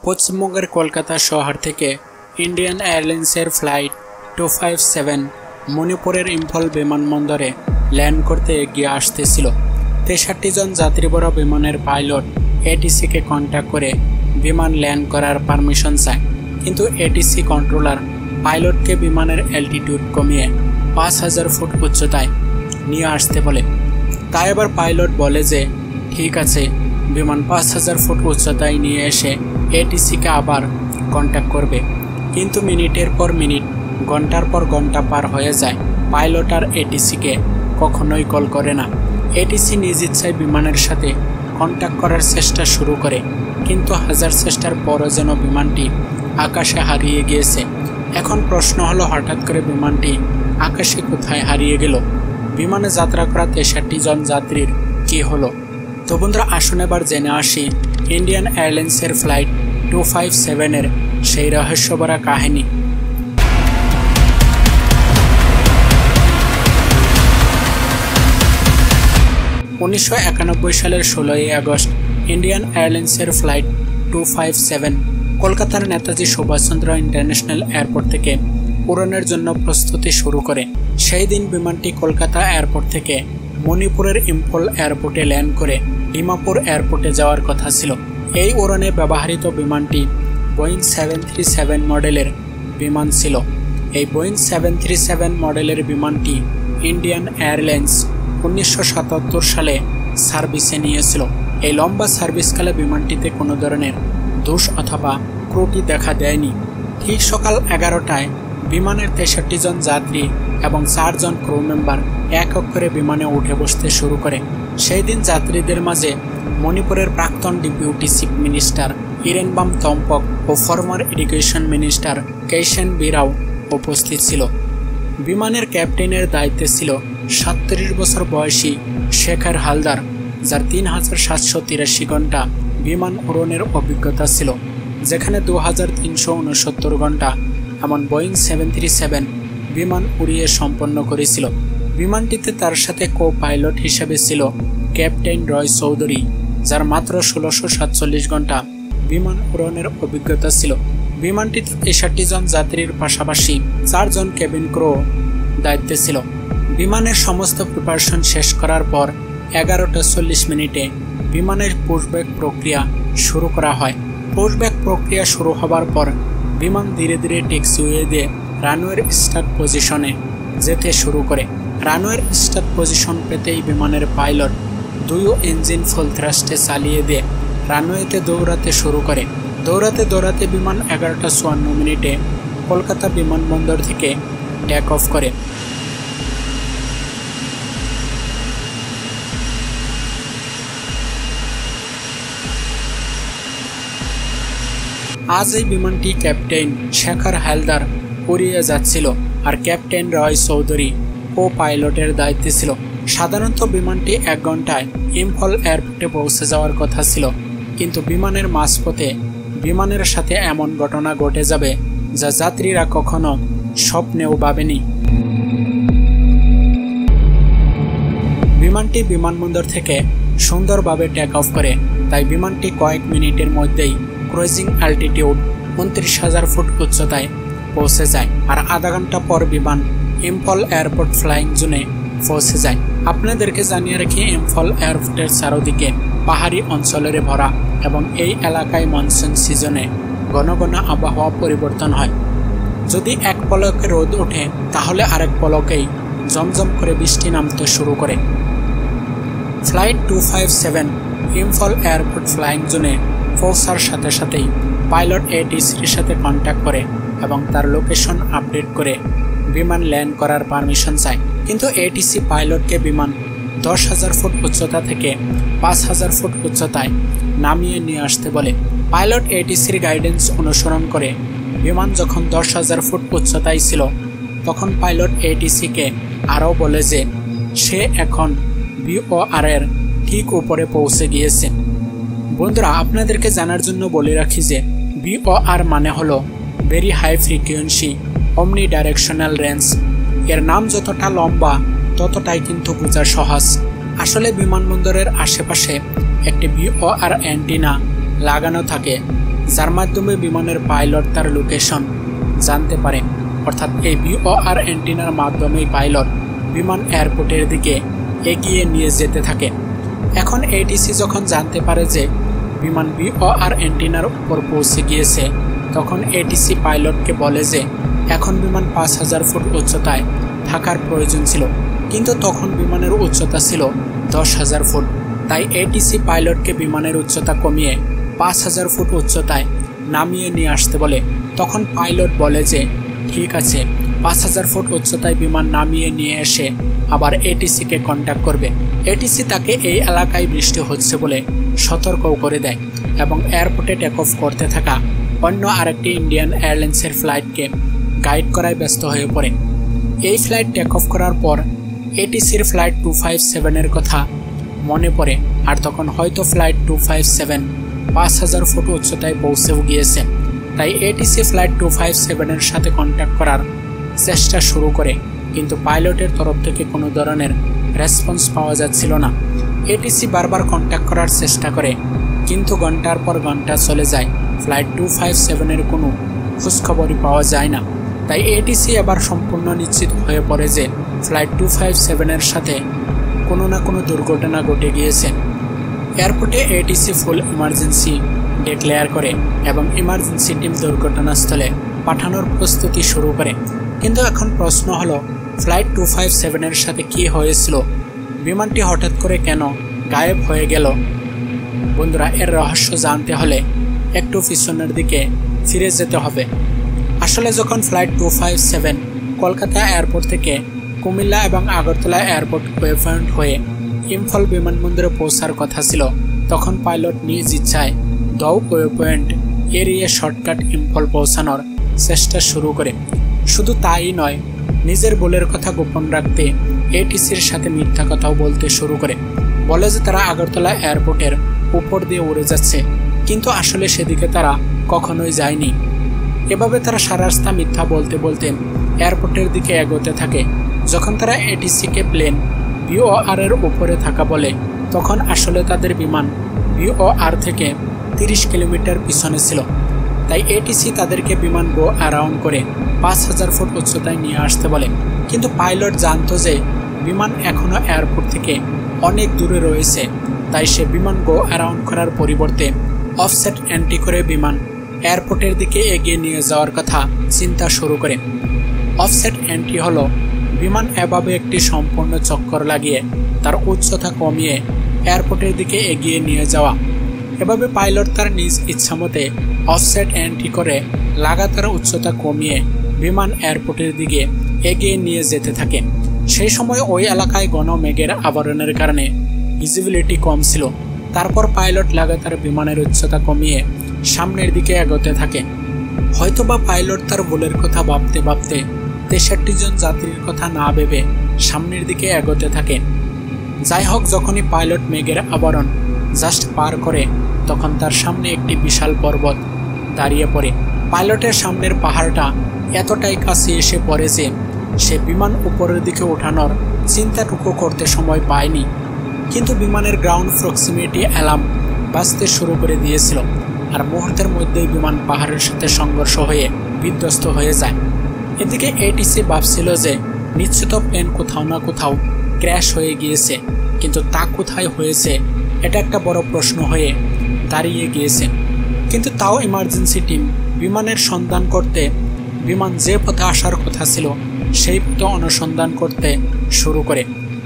পশ্চিমবঙ্গের কলকাতা শহর থেকে ইন্ডিয়ান এয়ারলাইন্সের ফ্লাইট 257 মণিপুরের ইম্ফল বিমানবন্দরে ল্যান্ড করতে এগিয়ে আসতেছিল। 63 জন যাত্রীবহর বিমানের পাইলট এটিসিকে কন্ট্যাক্ট করে বিমান ল্যান্ড করার পারমিশন চায়, কিন্তু এটিসি কন্ট্রোলার পাইলটকে বিমানের অ্যালটিটিউড কমিয়ে 5000 ফুট উচ্চতায় নিয়ে আসতে বলে। তাই এবার পাইলট বলে যে ঠিক আছে, বিমান 5000 ফুট উচ্চতায় নিয়ে এসে এটিসিকে আবার কন্ট্যাক্ট করবে। কিন্তু মিনিটের পর মিনিট, ঘন্টার পর ঘন্টা পার হয়ে যায়, পাইলট আর এটিসিকে কখনোই কল করে না। এটিসি নিজ ইচ্ছায় বিমানের সাথে কন্ট্যাক্ট করার চেষ্টা শুরু করে, কিন্তু হাজার চেষ্টার পরও যেন বিমানটি আকাশে হারিয়ে গিয়েছে। এখন প্রশ্ন হলো, হঠাৎ করে বিমানটি আকাশে কোথায় হারিয়ে গেল? বিমানে যাত্রা করা 63 জন যাত্রীর কি হলো? তো বন্ধুরা, আসুন এবার জেনে আসি ইন্ডিয়ান এয়ারলাইন্সের ফ্লাইট 257-এর সেই রহস্যভরা কাহিনী। সালের 16ই আগস্ট ইন্ডিয়ান এয়ারলাইন্সের ফ্লাইট 257 কলকাতার নেতাজি সুভাষচন্দ্র ইন্টারন্যাশনাল এয়ারপোর্ট থেকে উড়ানের জন্য প্রস্তুতি শুরু করে। সেই দিন বিমানটি কলকাতা এয়ারপোর্ট থেকে মণিপুরের ইম্ফল এয়ারপোর্টে ল্যান্ড করে ডিমাপুর এয়ারপোর্টে যাওয়ার কথা ছিল। এই উড়ানে ব্যবহৃত বিমানটি বোয়িং 737 মডেলের বিমান ছিল। এই বোয়িং 737 মডেলের বিমানটি ইন্ডিয়ান এয়ারলাইন্স 1977 সালে সার্ভিসে নিয়েছিল। এই লম্বা সার্ভিসকালে বিমানটিতে কোনো ধরনের দোষ অথবা ত্রুটি দেখা দেয়নি। ঠিক সকাল 11টায় বিমানের 63 জন যাত্রী এবং 4 জন ক্রু মেম্বার এক করে বিমানে উঠে বসতে শুরু করে। সেই দিন যাত্রীদের মাঝে মণিপুরের প্রাক্তন ডেপুটি চিফ মিনিস্টার ইরেনবাম তম্পক ও ফর্মার এডুকেশন মিনিস্টার কেশন বিরাও উপস্থিত ছিল। বিমানের ক্যাপ্টেনের দায়িত্বে ছিল 37 বছর বয়সী শেখর হালদার, যার 3783 ঘন্টা বিমান উড়ানের অভিজ্ঞতা ছিল, যেখানে 2369 ঘন্টা এমন বোয়িং 737 বিমান উড়িয়ে সম্পন্ন করেছিল। বিমানটিতে তার সাথে কো পাইলট হিসেবে ছিল ক্যাপ্টেন রয় চৌধুরী, যার মাত্র 1647 ঘন্টা বিমান উড়ানের অভিজ্ঞতা ছিল। বিমানটিতে 63 জন যাত্রীর পাশাপাশি 4 জন কেবিন ক্রু দায়িত্বে ছিল। বিমানের সমস্ত প্রিপারেশন শেষ করার পর 11:40 বিমানের পুশব্যাক প্রক্রিয়া শুরু করা হয়। পুশব্যাক প্রক্রিয়া শুরু হবার পর বিমান ধীরে ধীরে ট্যাক্সিওয়ে দিয়ে রানওয়ের স্টার্ট পজিশনে যেতে শুরু করে। রানওয়ের স্টার্ট পজিশন পেতেই বিমানের পাইলট 2 ইঞ্জিন ফুল থ্রাস্টে চালিয়ে দিয়ে রানওয়েতে দৌড়াতে শুরু করে। দৌড়াতে বিমান 11:54 কলকাতা বিমানবন্দর থেকে টেক অফ করে। আজ এই বিমানটি ক্যাপ্টেন শেখর হালদার উড়িয়ে যাচ্ছিল, আর ক্যাপ্টেন রয় চৌধুরী কো পাইলটের দায়িত্বে ছিল। সাধারণত বিমানটি 1 ঘন্টায় ইম্ফল এয়ারপোর্টে পৌঁছে যাওয়ার কথা ছিল, কিন্তু বিমানের মাঝপথে বিমানের সাথে এমন ঘটনা ঘটে যাবে যা যাত্রীরা কখনো স্বপ্নেও ভাবেনি। বিমানটি বিমানবন্দর থেকে সুন্দরভাবে টেক অফ করে, তাই বিমানটি কয়েক মিনিটের মধ্যেই ক্রুজিং অ্যালটিটিউড 29,000 ফুট উচ্চতায় পৌঁছে যায়, আর আধা ঘন্টা পর বিমান ইম্ফল এয়ারপোর্ট ফ্লাইং জোনে পৌঁছে যায়। আপনাদেরকে জানিয়ে রাখি, ইম্ফল এয়ারপোর্টের চারদিকে পাহাড়ি অঞ্চলের ভরা এবং এই এলাকায় মনসুন সিজনে ঘন ঘন আবহাওয়া পরিবর্তন হয়। যদি এক পলকে রোদ ওঠে, তাহলে আরেক পলকেই জমজম করে বৃষ্টি নামতে শুরু করে। ফ্লাইট 257 ইম্ফল এয়ারপোর্ট ফ্লাইং জোনে পৌঁছার সাথে সাথেই পাইলট এটিসির সাথে কন্ট্যাক্ট করে এবং তার লোকেশন আপডেট করে বিমান ল্যান্ড করার পারমিশন চায়, কিন্তু এটিসি পাইলটকে বিমান 10,000 ফুট উচ্চতা থেকে 5,000 ফুট উচ্চতায় নামিয়ে নিয়ে আসতে বলে। পাইলট এটিসির গাইডেন্স অনুসরণ করে বিমান যখন 10,000 ফুট উচ্চতায় ছিল, তখন পাইলট এটিসিকে আরও বলে যে সে এখন বিওআর এর ঠিক উপরে পৌঁছে গিয়েছে। বন্ধুরা, আপনাদেরকে জানার জন্য বলে রাখি যে বিওআর মানে হলো ভেরি হাই ফ্রিকোয়েন্সি অমনি ডাইরেকশনাল রেঞ্জ। এর নাম যতটা লম্বা ততটাই কিন্তু বোঝা সহজ। আসলে বিমানবন্দরের আশেপাশে একটি বিওআর অ্যান্টেনা লাগানো থাকে, যার মাধ্যমে বিমানের পাইলট তার লোকেশন জানতে পারে। অর্থাৎ এই ভিওআর অ্যান্টেনার মাধ্যমেই পাইলট বিমান এয়ারপোর্টের দিকে এগিয়ে নিয়ে যেতে থাকে। এখন এটিসি যখন জানতে পারে যে বিমান ভিওআর অ্যান্টেনার উপর পৌঁছে গিয়েছে, তখন এটিসি পাইলটকে বলে যে এখন বিমান 5000 ফুট উচ্চতায় থাকার প্রয়োজন ছিল, কিন্তু তখন বিমানের উচ্চতা ছিল 10,000 ফুট। তাই এটিসি পাইলটকে বিমানের উচ্চতা কমিয়ে 5000 ফুট উচ্চতায় নামিয়ে নিয়ে আসতে বলে। তখন পাইলট বলে যে ঠিক আছে, 5000 ফুট উচ্চতায় বিমান নামিয়ে নিয়ে এসে আবার এটিসিকে কন্ট্যাক্ট করবে। এটিসি তাকে এই এলাকায় বৃষ্টি হচ্ছে বলে সতর্কও করে দেয় এবং এয়ারপোর্টে টেক অফ করতে থাকা অন্য আরেকটি ইন্ডিয়ান এয়ারলাইন্সের ফ্লাইটকে গাইড করায় ব্যস্ত হয়ে পড়ে। এই ফ্লাইট টেক অফ করার পর এটিসির ফ্লাইট 257-এর কথা মনে পড়ে, আর তখন হয়তো ফ্লাইট 257 5000 ফুট উচ্চতায় পৌঁছেও গিয়েছে। তাই এটিসি ফ্লাইট 257-এর সাথে কন্ট্যাক্ট করার চেষ্টা শুরু করে, কিন্তু পাইলটের তরফ থেকে কোনো ধরনের রেসপন্স পাওয়া যাচ্ছিল না। এটিসি বারবার কন্ট্যাক্ট করার চেষ্টা করে, কিন্তু ঘন্টার পর ঘন্টা চলে যায়, ফ্লাইট 257-এর কোনো খোঁজখবরই পাওয়া যায় না। তাই এটিসি আবার সম্পূর্ণ নিশ্চিত হয়ে পড়ে যে ফ্লাইট 257-এর সাথে কোনো না কোনো দুর্ঘটনা ঘটে গিয়েছে। এয়ারপোর্টে এটিসি ফুল ইমার্জেন্সি ডিক্লেয়ার করে এবং ইমার্জেন্সি টিম দুর্ঘটনাস্থলে পাঠানোর প্রস্তুতি শুরু করে। কিন্তু এখন প্রশ্ন হলো, ফ্লাইট 257-এর সাথে কি হয়েছিল? বিমানটি হঠাৎ করে কেন গায়েব হয়ে গেল? বন্ধুরা, এর রহস্য জানতে হলে একটু পিছনের দিকে ফিরে যেতে হবে। আসলে যখন ফ্লাইট 257 কলকাতা এয়ারপোর্ট থেকে কুমিল্লা এবং আগরতলা এয়ারপোর্ট ওয়েপয়েন্ট হয়ে ইম্ফল বিমানবন্দরে পৌঁছার কথা ছিল, তখন পাইলট নিজ ইচ্ছায় দৌ ওয়েপয়েন্ট এড়িয়ে শর্টকাট ইম্ফল পৌঁছানোর চেষ্টা শুরু করে। শুধু তাই নয়, নিজের ভুলের কথা গোপন রাখতে এটিসির সাথে মিথ্যা কথাও বলতে শুরু করে। বলে যে তারা আগরতলা এয়ারপোর্টের উপর দিয়ে উড়ে যাচ্ছে, কিন্তু আসলে সেদিকে তারা কখনোই যায়নি। এভাবে তারা সারা রাস্তা মিথ্যা বলতে বলতে এয়ারপোর্টের দিকে এগোতে থাকে। যখন তারা এটিসিকে প্লেন ভিওআর-এর উপরে থাকা বলে, তখন আসলে তাদের বিমান ভিওআর থেকে 30 কিলোমিটার পিছনে ছিল। তাই এটিসি তাদেরকে বিমান গো অ্যারাউন্ড করে 5000 ফুট উচ্চতায় নিয়ে আসতে বলে। কিন্তু পাইলট জানতো যে বিমান এখনও এয়ারপোর্ট থেকে অনেক দূরে রয়েছে, তাই সে বিমান গো অ্যারাউন্ড করার পরিবর্তে অফসেট এন্ট্রি করে বিমান এয়ারপোর্টের দিকে এগিয়ে নিয়ে যাওয়ার কথা চিন্তা শুরু করে। অফসেট এন্ট্রি হলো বিমান এভাবে একটি সম্পূর্ণ চক্কর লাগিয়ে তার উচ্চতা কমিয়ে এয়ারপোর্টের দিকে এগিয়ে নিয়ে যাওয়া। এভাবে পাইলট তার নিজ ইচ্ছামতে অফসেট এন্ট্রি করে লাগাতার উচ্চতা কমিয়ে বিমান এয়ারপোর্টের দিকে এগিয়ে নিয়ে যেতে থাকে। সেই সময় ওই এলাকায় ঘন মেঘের আবরণের কারণে ভিজিবিলিটি কম ছিল। তারপর পাইলট লাগাতার বিমানের উচ্চতা কমিয়ে সামনের দিকে এগোতে থাকে। হয়তোবা পাইলট তার ভুলের কথা ভাবতে ভাবতে 63 জন যাত্রীর কথা না ভেবে সামনের দিকে এগোতে থাকে। যাই হোক, যখনই পাইলট মেঘের আবরণ জাস্ট পার করে, তখন তার সামনে একটি বিশাল পর্বত দাঁড়িয়ে পড়ে। পাইলটের সামনের পাহাড়টা এতটাই কাছে এসে পড়ে যে সে বিমান উপরের দিকে ওঠানোর চিন্তাটুকু করতে সময় পায়নি। কিন্তু বিমানের গ্রাউন্ড প্রক্সিমিটি অ্যালার্ম বাজতে শুরু করে দিয়েছিল, আর মুহূর্তের মধ্যেই বিমান পাহাড়ের সাথে সংঘর্ষ হয়ে বিধ্বস্ত হয়ে যায়। এদিকে এটিসি ভাবছিল যে নিশ্চিত প্লেন কোথাও না কোথাও ক্র্যাশ হয়ে গিয়েছে, কিন্তু তা কোথায় হয়েছে এটা একটা বড় প্রশ্ন হয়ে দাঁড়িয়ে গিয়েছে। কিন্তু তাও ইমার্জেন্সি টিম বিমানের সন্ধান করতে, বিমান যে পথে আসার কথা ছিল সেই পথে অনুসন্ধান করতে শুরু করে।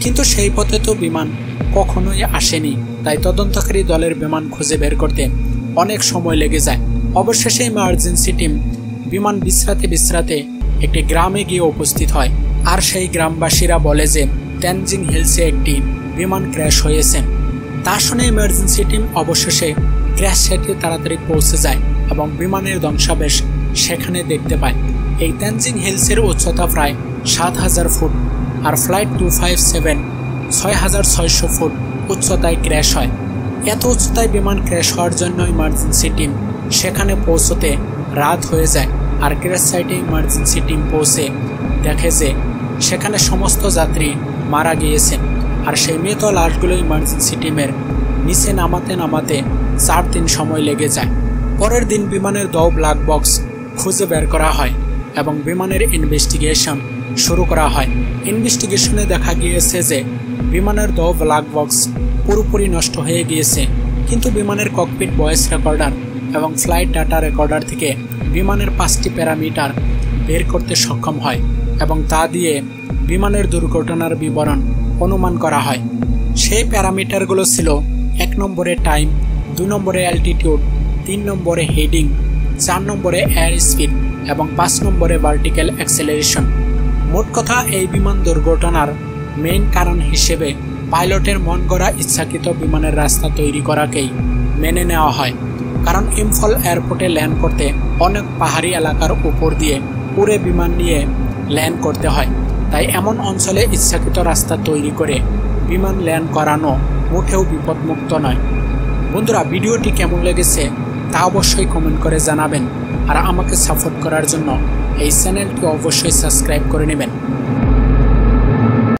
কিন্তু সেই পথে তো বিমান কখনোই আসেনি, তাই তদন্তকারী দলের বিমান খুঁজে বের করতে অনেক সময় লেগে যায়। অবশেষে ইমার্জেন্সি টিম বিমান বিশ্রাতে একটি গ্রামে গিয়ে উপস্থিত হয়, আর সেই গ্রামবাসীরা বলে যে তেনজিং হিলসে একটি বিমান ক্র্যাশ হয়েছে। তা শুনে ইমার্জেন্সি টিম অবশেষে ক্র্যাশ সাইটে তাড়াতাড়ি পৌঁছে যায় এবং বিমানের ধ্বংসাবশেষ সেখানে দেখতে পায়। এই তেনজিং হিলসের উচ্চতা প্রায় 7000 ফুট, আর ফ্লাইট 257 6600 ফুট উচ্চতায় ক্র্যাশ হয়। এত উচ্চতায় বিমান ক্র্যাশ হওয়ার জন্য ইমার্জেন্সি টিম সেখানে পৌঁছতে রাত হয়ে যায়, আর ক্র্যাশ সাইটে ইমার্জেন্সি টিম পৌঁছে দেখে যে সেখানে সমস্ত যাত্রী মারা গিয়েছেন, আর সেই মৃত লাশগুলো ইমার্জেন্সি টিমের নিচে নামাতে 4 দিন সময় লেগে যায়। পরের দিন বিমানের দ ব্ল্যাক বক্স খুঁজে বের করা হয় এবং বিমানের ইনভেস্টিগেশন শুরু করা হয়। ইনভেস্টিগেশনে দেখা গিয়েছে যে বিমানের দ ব্ল্যাক বক্স পুরোপুরি নষ্ট হয়ে গিয়েছে, কিন্তু বিমানের ককপিট ভয়েস রেকর্ডার এবং ফ্লাইট ডাটা রেকর্ডার থেকে বিমানের 5টি প্যারামিটার বের করতে সক্ষম হয় এবং তা দিয়ে বিমানের দুর্ঘটনার বিবরণ অনুমান করা হয়। সেই প্যারামিটারগুলো ছিল 1 নম্বরে টাইম, 2 নম্বরে অ্যালটিটিউড, 3 নম্বরে হেডিং, 4 নম্বরে এয়ার স্পিড এবং 5 নম্বরে ভার্টিক্যাল অ্যাক্সেলারেশন। মোট কথা, এই বিমান দুর্ঘটনার মেইন কারণ হিসেবে পাইলটের মন গড়া ইচ্ছাকৃত বিমানের রাস্তা তৈরি করাকেই মেনে নেওয়া হয়, কারণ ইম্ফল এয়ারপোর্টে ল্যান্ড করতে অনেক পাহাড়ি এলাকার উপর দিয়ে উড়ে বিমান নিয়ে ল্যান্ড করতে হয়। তাই এমন অঞ্চলে ইচ্ছাকৃত রাস্তা তৈরি করে বিমান ল্যান্ড করানো মোটেও বিপদমুক্ত নয়। বন্ধুরা, ভিডিওটি কেমন লেগেছে তা অবশ্যই কমেন্ট করে জানাবেন, আর আমাকে সাপোর্ট করার জন্য এই চ্যানেলটি অবশ্যই সাবস্ক্রাইব করে নেবেন।